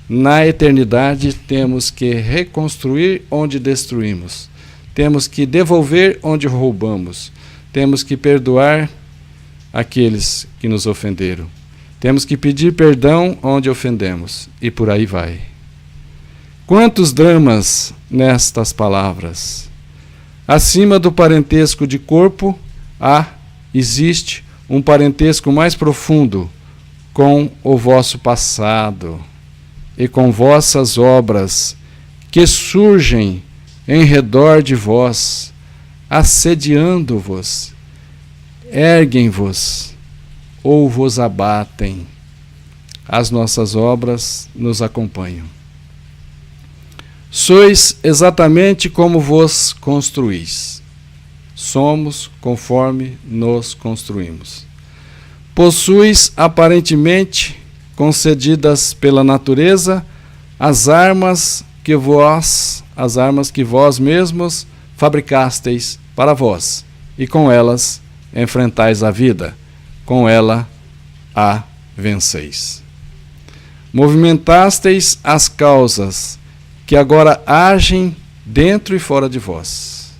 Na eternidade temos que reconstruir onde destruímos, temos que devolver onde roubamos, temos que perdoar aqueles que nos ofenderam, temos que pedir perdão onde ofendemos, e por aí vai. Quantos dramas nestas palavras! Acima do parentesco de corpo, existe um parentesco mais profundo com o vosso passado e com vossas obras que surgem em redor de vós, assediando-vos, erguem-vos ou vos abatem. As nossas obras nos acompanham. Sois exatamente como vos construís. Somos conforme nos construímos. Possuis aparentemente concedidas pela natureza as armas que vós mesmos fabricasteis para vós, e com elas enfrentais a vida, com ela a venceis. Movimentasteis as causas que agora agem dentro e fora de vós.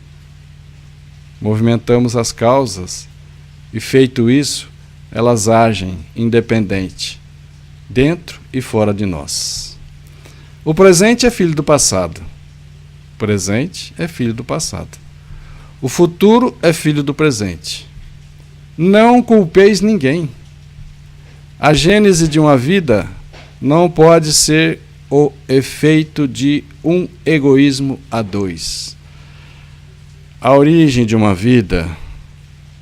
Movimentamos as causas e, feito isso, elas agem independente, dentro e fora de nós. O presente é filho do passado. O presente é filho do passado. O futuro é filho do presente. Não culpeis ninguém. A gênese de uma vida não pode ser o efeito de um egoísmo a dois. A origem de uma vida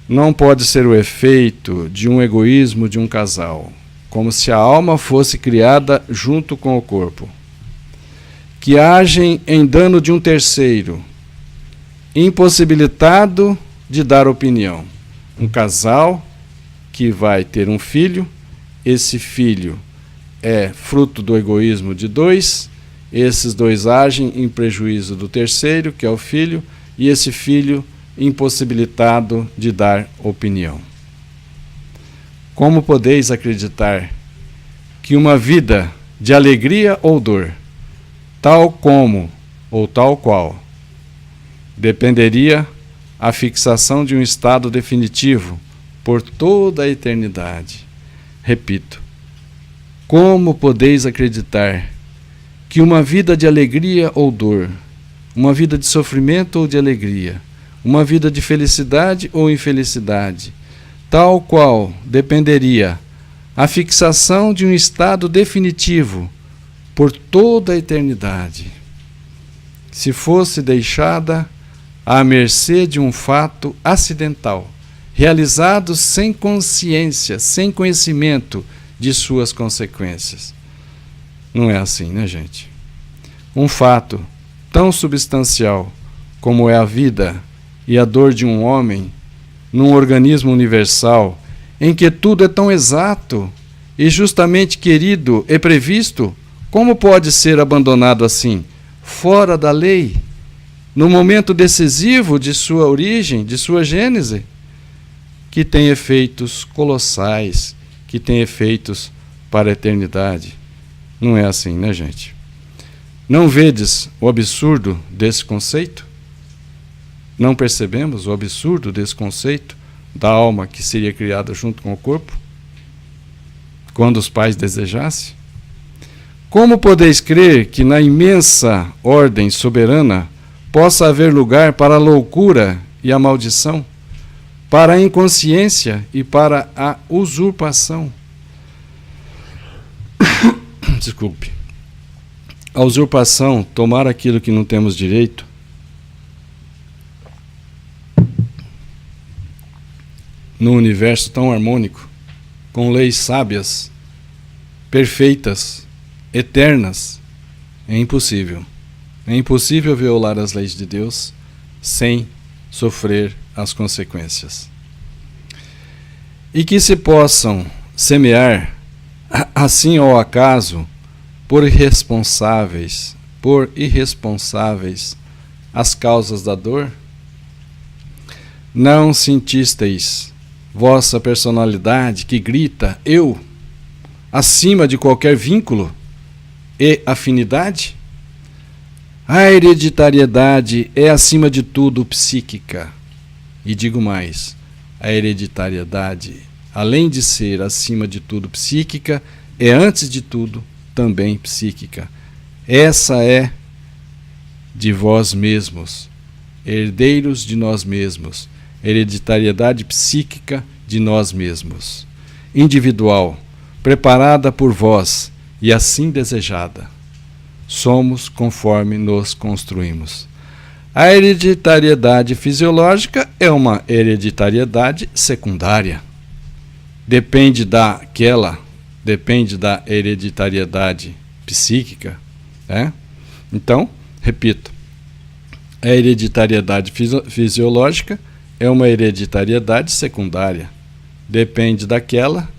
não pode ser o efeito de um egoísmo de um casal, como se a alma fosse criada junto com o corpo, que agem em dano de um terceiro, impossibilitado de dar opinião. Um casal que vai ter um filho, esse filho é fruto do egoísmo de dois, esses dois agem em prejuízo do terceiro, que é o filho, e esse filho impossibilitado de dar opinião. Como podeis acreditar que uma vida de alegria ou dor, tal como ou tal qual, dependeria a fixação de um estado definitivo por toda a eternidade? Repito, como podeis acreditar que uma vida de alegria ou dor, uma vida de sofrimento ou de alegria, uma vida de felicidade ou infelicidade, tal qual dependeria a fixação de um estado definitivo por toda a eternidade, se fosse deixada à mercê de um fato acidental, realizado sem consciência, sem conhecimento de suas consequências. Não é assim, né, gente? Um fato tão substancial como é a vida e a dor de um homem, num organismo universal, em que tudo é tão exato e justamente querido e previsto, como pode ser abandonado assim, fora da lei, no momento decisivo de sua origem, de sua gênese, que tem efeitos colossais, que tem efeitos para a eternidade? Não é assim, né, gente? Não vedes o absurdo desse conceito? Não percebemos o absurdo desse conceito da alma que seria criada junto com o corpo, quando os pais desejassem? Como podeis crer que na imensa ordem soberana possa haver lugar para a loucura e a maldição, para a inconsciência e para a usurpação? Desculpe. A usurpação, tomar aquilo que não temos direito, num universo tão harmônico, com leis sábias, perfeitas, eternas, é impossível. É impossível violar as leis de Deus sem sofrer as consequências. E que se possam semear, assim ao acaso, por irresponsáveis, as causas da dor? Não sentisteis vossa personalidade que grita eu, acima de qualquer vínculo e afinidade? A hereditariedade é acima de tudo psíquica. E digo mais, a hereditariedade, além de ser acima de tudo psíquica, é antes de tudo também psíquica. Essa é de vós mesmos, herdeiros de nós mesmos, hereditariedade psíquica de nós mesmos, individual, preparada por vós e assim desejada. Somos conforme nos construímos. A hereditariedade fisiológica é uma hereditariedade secundária. Depende da hereditariedade psíquica, né? Então, repito, a hereditariedade fisiológica é uma hereditariedade secundária. Depende daquela,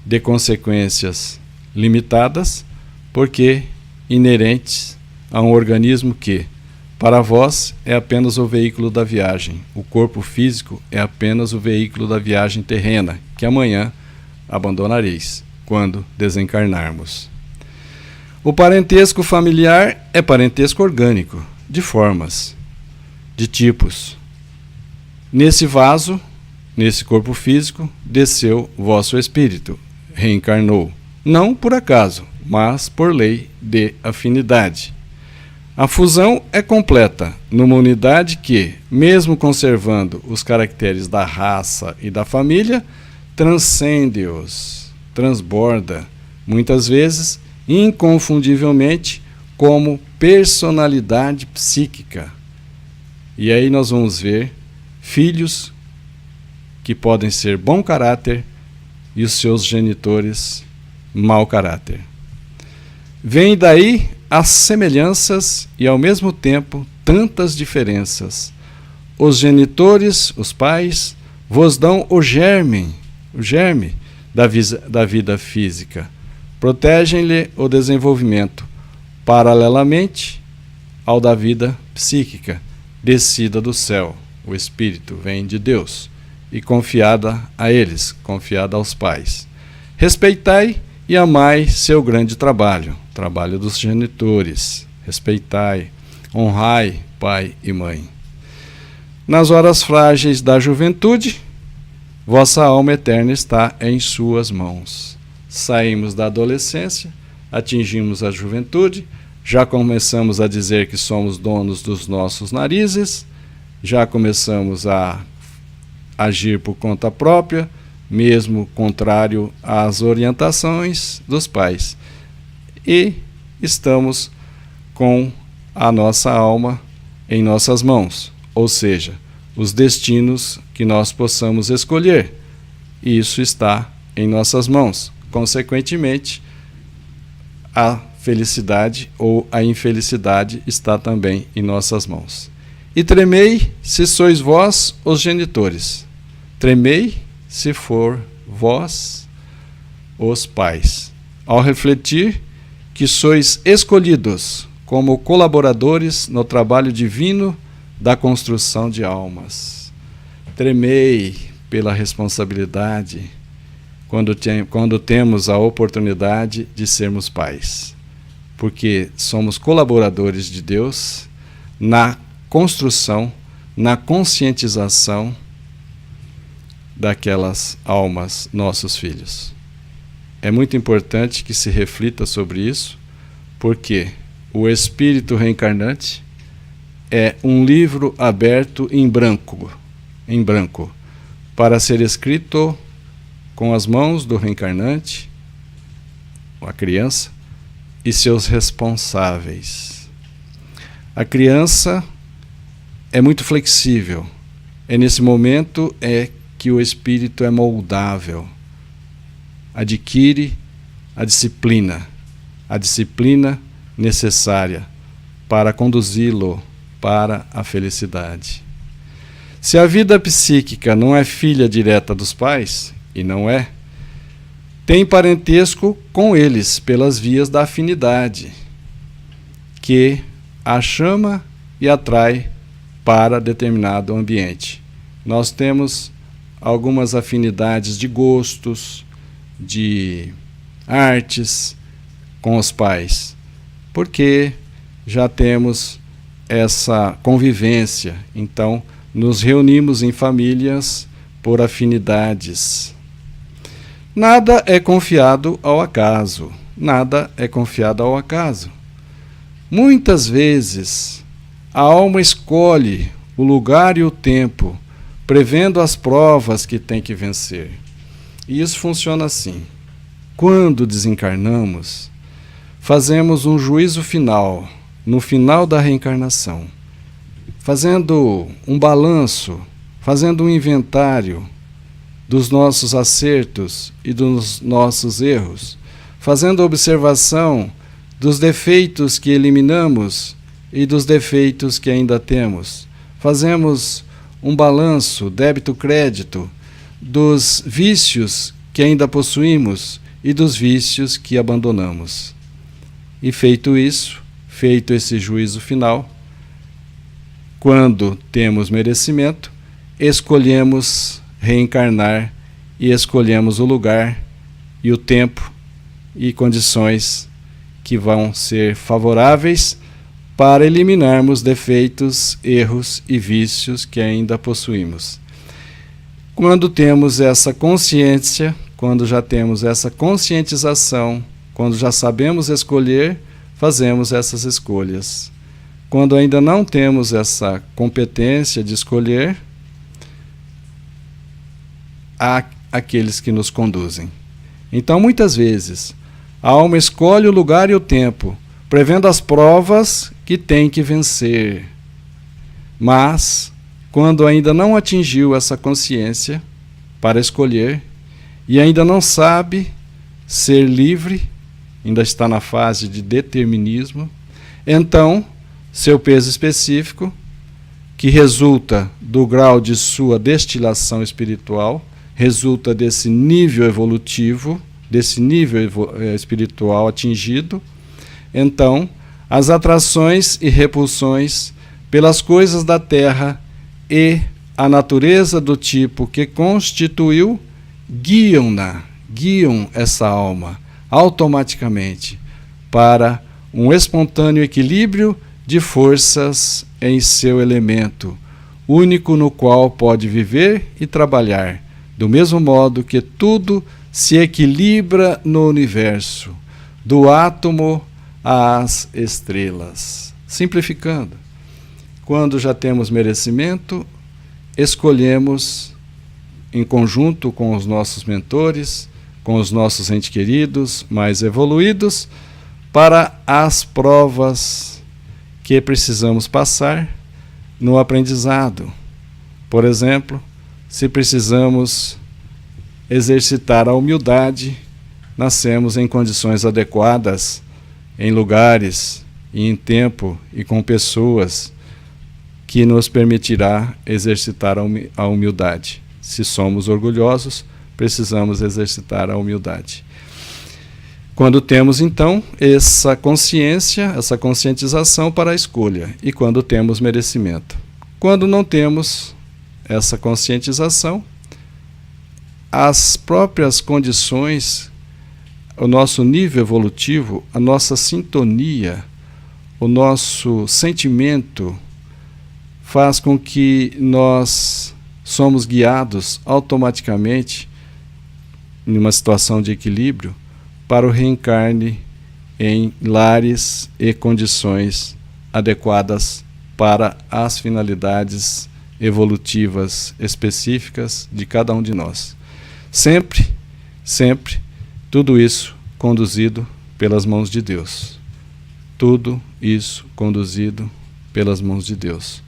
de consequências limitadas, porque inerentes a um organismo que, para vós, é apenas o veículo da viagem. O corpo físico é apenas o veículo da viagem terrena, que amanhã abandonareis, quando desencarnarmos. O parentesco familiar é parentesco orgânico, de formas, de tipos. Nesse vaso, nesse corpo físico, desceu vosso espírito, reencarnou, não por acaso, mas por lei de afinidade. A fusão é completa numa unidade que, mesmo conservando os caracteres da raça e da família, transcende-os, transborda, muitas vezes, inconfundivelmente, como personalidade psíquica. E aí nós vamos ver filhos que podem ser bom caráter e os seus genitores mau caráter. Vem daí as semelhanças e, ao mesmo tempo, tantas diferenças. Os genitores, os pais, vos dão o germe da vida física. Protegem-lhe o desenvolvimento, paralelamente ao da vida psíquica, descida do céu. O espírito vem de Deus e confiada a eles, confiada aos pais. Respeitai e amai seu grande trabalho, trabalho dos genitores. Respeitai, honrai pai e mãe. Nas horas frágeis da juventude, vossa alma eterna está em suas mãos. Saímos da adolescência, atingimos a juventude, já começamos a dizer que somos donos dos nossos narizes, já começamos a agir por conta própria, mesmo contrário às orientações dos pais. E estamos com a nossa alma em nossas mãos. ou seja, os destinos que nós possamos escolher. E isso está em nossas mãos. Consequentemente, a felicidade ou a infelicidade está também em nossas mãos. E tremei se sois vós os genitores. Tremei se for vós os pais. Ao refletir que sois escolhidos como colaboradores no trabalho divino da construção de almas. Tremei pela responsabilidade quando temos a oportunidade de sermos pais, porque somos colaboradores de Deus na construção, na conscientização daquelas almas, nossos filhos. É muito importante que se reflita sobre isso, porque o espírito reencarnante é um livro aberto em branco, para ser escrito com as mãos do reencarnante, a criança, e seus responsáveis. A criança é muito flexível. É nesse momento que o espírito é moldável. Adquire a disciplina necessária para conduzi-lo para a felicidade. Se a vida psíquica não é filha direta dos pais, e não é, tem parentesco com eles pelas vias da afinidade, que a chama e atrai para determinado ambiente. Nós temos algumas afinidades de gostos, de artes com os pais, porque já temos essa convivência. Então, nos reunimos em famílias por afinidades. Nada é confiado ao acaso. Muitas vezes, a alma escolhe o lugar e o tempo, prevendo as provas que tem que vencer. E isso funciona assim. Quando desencarnamos, fazemos um juízo final, no final da reencarnação, fazendo um balanço, fazendo um inventário dos nossos acertos e dos nossos erros, fazendo observação dos defeitos que eliminamos e dos defeitos que ainda temos. Fazemos um balanço, débito-crédito, dos vícios que ainda possuímos e dos vícios que abandonamos. E feito isso, feito esse juízo final, quando temos merecimento, escolhemos reencarnar e escolhemos o lugar e o tempo e condições que vão ser favoráveis para eliminarmos defeitos, erros e vícios que ainda possuímos. Quando temos essa consciência, quando já temos essa conscientização, quando já sabemos escolher, fazemos essas escolhas. Quando ainda não temos essa competência de escolher, há aqueles que nos conduzem. Então, muitas vezes, a alma escolhe o lugar e o tempo, prevendo as provas que tem que vencer. Mas, quando ainda não atingiu essa consciência para escolher, e ainda não sabe ser livre, ainda está na fase de determinismo, então, seu peso específico, que resulta do grau de sua destilação espiritual, resulta desse nível evolutivo, desse nível espiritual atingido, então, as atrações e repulsões pelas coisas da terra e a natureza do tipo que constituiu, guiam essa alma automaticamente para um espontâneo equilíbrio de forças em seu elemento, único no qual pode viver e trabalhar, do mesmo modo que tudo se equilibra no universo, do átomo às estrelas. Simplificando, quando já temos merecimento, escolhemos, em conjunto com os nossos mentores, com os nossos entes queridos mais evoluídos, para as provas que precisamos passar no aprendizado. Por exemplo, se precisamos exercitar a humildade, nascemos em condições adequadas, em lugares e em tempo e com pessoas que nos permitirá exercitar a humildade. Se somos orgulhosos, precisamos exercitar a humildade. Quando temos, então, essa consciência, essa conscientização para a escolha, e quando temos merecimento. Quando não temos essa conscientização, as próprias condições, o nosso nível evolutivo, a nossa sintonia, o nosso sentimento faz com que nós somos guiados automaticamente, em uma situação de equilíbrio, para o reencarne em lares e condições adequadas para as finalidades evolutivas específicas de cada um de nós. Sempre, sempre, tudo isso conduzido pelas mãos de Deus. Tudo isso conduzido pelas mãos de Deus.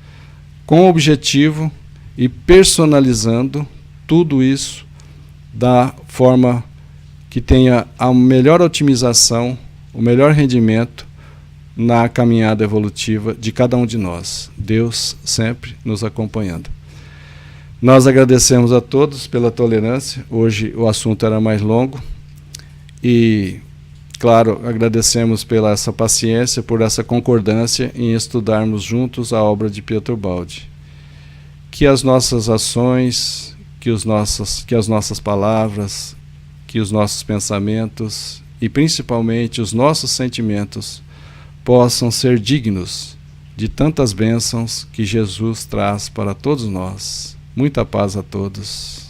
Com o objetivo e personalizando tudo isso da forma que tenha a melhor otimização, o melhor rendimento na caminhada evolutiva de cada um de nós. Deus sempre nos acompanhando. Nós agradecemos a todos pela tolerância. Hoje o assunto era mais longo e, claro, agradecemos pela essa paciência, por essa concordância em estudarmos juntos a obra de Pietro Baldi. Que as nossas ações, que as nossas palavras, que os nossos pensamentos e principalmente os nossos sentimentos possam ser dignos de tantas bênçãos que Jesus traz para todos nós. Muita paz a todos.